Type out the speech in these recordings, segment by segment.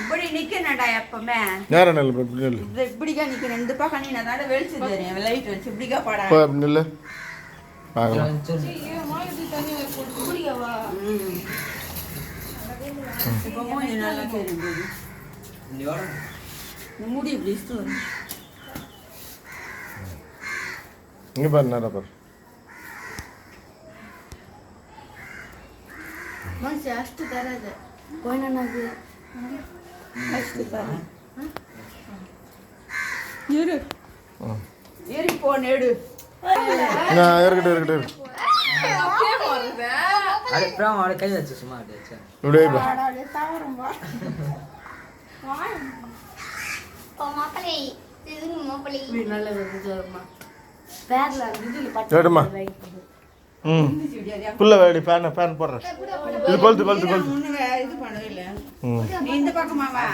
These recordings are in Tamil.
இப்படி நிக்கணும்டா எப்பவுமே. நேரா நில்லு இப்படி நில்லு. இப்படிக்கா நிக்கணும். இந்த பக்கம் நீ நான் வெளிச்சு தெரியும். லைட் வச்சு இப்படிக்கா பாடா. இப்படி நில்லு. பார்க்கலாம். இப்போ மூஞ்சி நல்லா தெரியுது. இந்த முடி இப்படி இஷ்டம். இங்கே பாரு நேரா பாரு. ಮನಸ್ಸು ಅಷ್ಟು ತರದು ಕೊಯ್ನನಾಗಿ ಅಷ್ಟು ತರ இரு ஏறி போனேடு நான் இருக்கட்டு அப்படியே போறது அப்புறம் அவளை கை வச்சு சும்மா அப்படியே இப்படியே பா மாப்பிள்ளை இது மாப்பிள்ளை நல்லது பேர்ல இதுல எடுமா புள்ள வேடி ஃபேன் போடுறேன் இது கொளுத்து இது பண்ணவே இல்லை நீ இந்த பக்கமா வா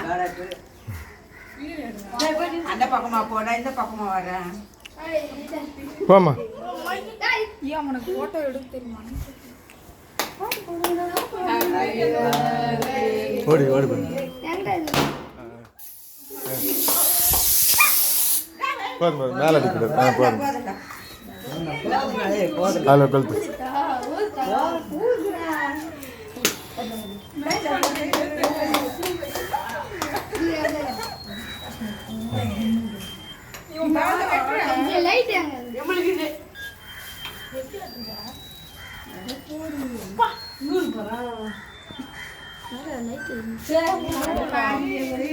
அந்த பக்கமா போடா இந்த பக்கமா வர போமா உனக்கு போட்டோ எடுக்க தெரியுமா ஓடி போது மேலே அடிக்கிறது போதும் அதில் கொளுத்து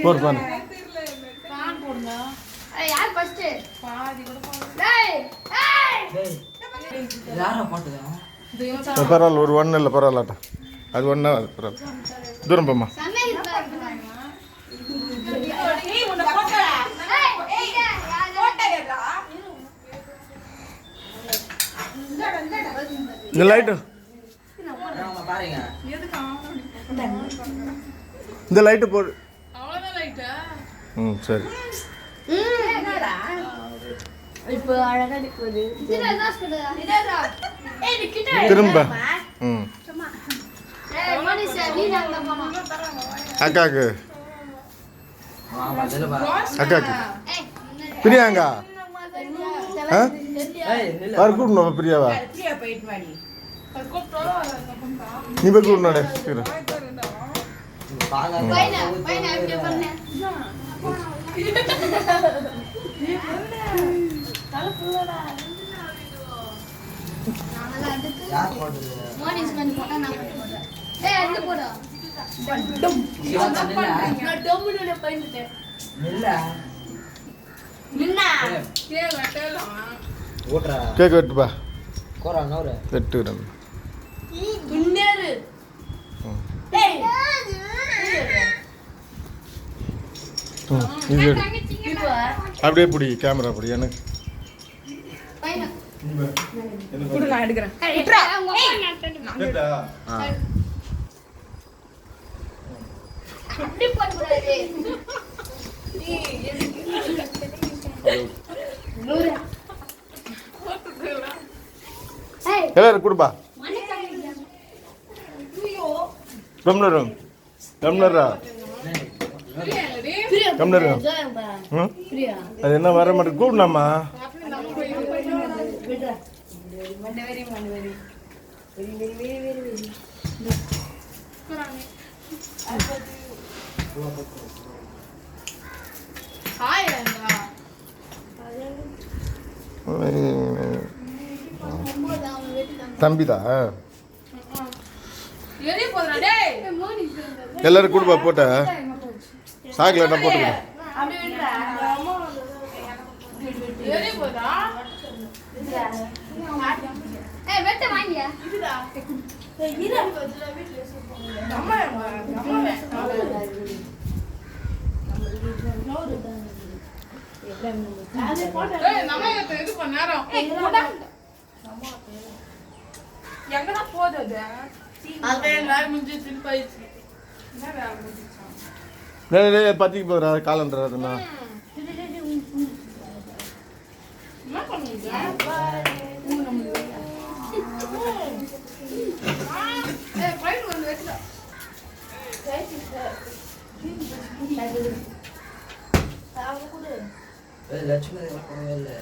போடு போடு யார் ஃபர்ஸ்ட் பாதி கூட பரவாயில்ல ஒரு ஒன்று இல்லை பரவாயில்லாட்டா அது ஒன்றா பரவாயில்ல தூரம் போம்மா இந்த லைட்டு இந்த லைட்டு போடு ம் சரி இப்போ அழகா நிக்குது திரும்ப ம் அக்காக்கு பிரியாங்கா யார் கூப்பிடணும் பிரியாவா நீ போய் கூப்பிடணும் கேக் வெட்டுப்பா வெட்டுக்கிறேன் அப்படியே பிடி கேமரா பிடி எனக்கு நான் எடுக்கிறேன் எல்லாரும் கொடுப்பா டம்ளர் டம்ளரா டம்ளர் அது என்ன வர மாட்டேன் கூப்பிடலாமா தம்பிதா எல்லாரும் கொடுப்பா போட்ட சாக்கில் என்ன போட்டுக்கிறேன் எங்கடா போகுது பத்திக்கு போதுரா காலன்றதுண்ணா என்ன பண்ணுங்க லட்சுமி போகவே இல்லை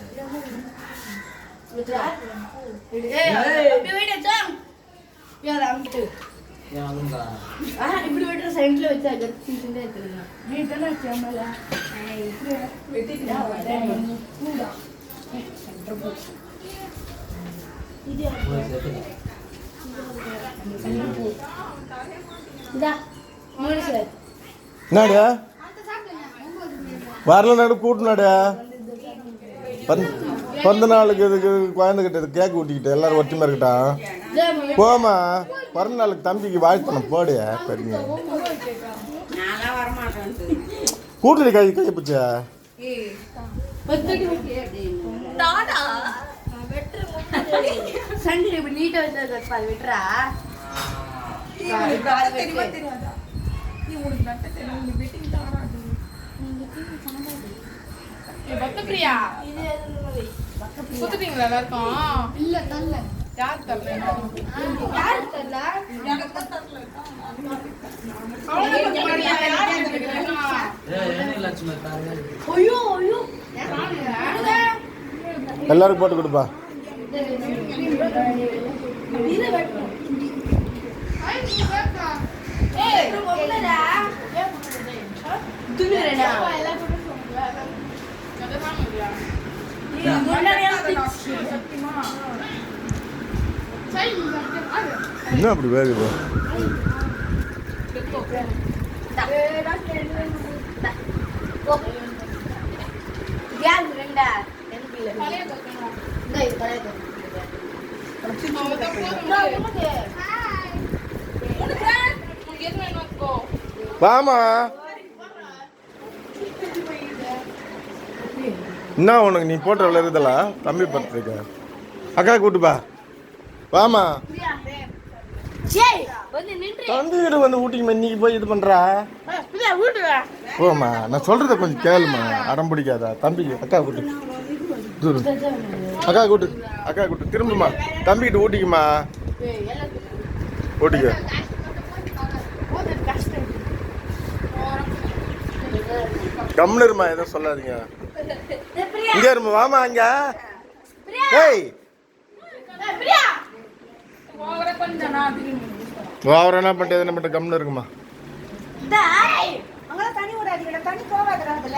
இப்படி விட்டுற சைட்ல வச்சா கட்டிட்டு எடுத்துருங்க நீ தானே கேமரா என்னடா வரல நடு கூட்டினாடா பிறந்த நாளுக்கு இதுக்கு குழந்தைகிட்ட இது கேக் ஊட்டிக்கிட்டு எல்லாரும் ஒற்றுமை இருக்கட்டான் போமா பிறந்த நாளுக்கு தம்பிக்கு வாழ்த்தணும் போடு பெரிய நான்லாம் வரமாட்டேன். கூட்டணி கை கையை பிடிச்சா சண்டை இப்படி நீட்டா வச்சா விட்டுறா பக்கப்பிரியா சுத்துட்டீங்களா எல்லாருக்கும் இல்ல தரல யார் தரல யாரு தரல லட்சுமி தாங்க ஐயோ ஐயோ எல்லாருக்கும் போட்டு கொடுப்பா இத வெட்டணும் என்ன அப்படி வேகுது வாமா என்ன உனக்கு நீ போட்ட விளையாடுதலா தம்பி பத்திரிக்கா அக்கா கூட்டுப்பா வாமா தம்பிகிட்ட வந்து ஊட்டிக்கு இன்னைக்கு போய் இது பண்றா போமா நான் சொல்றத கொஞ்சம் கேளுமா அடம் பிடிக்காதா தம்பிக்கு அக்கா கூட்டு அக்கா கூட்டு திரும்புமா தம்பிக்கிட்ட ஊட்டிக்குமா ஊட்டிக்க கம்னு இருமா எதுவும் சொல்லாதீங்க இங்க இருமா வாமா இங்க ஏய் ஓவர் என்ன பண்ணிட்டு என்ன பண்ணிட்டு கம்னு இருக்குமா தனி விடாதீங்க, தனி போகாதுல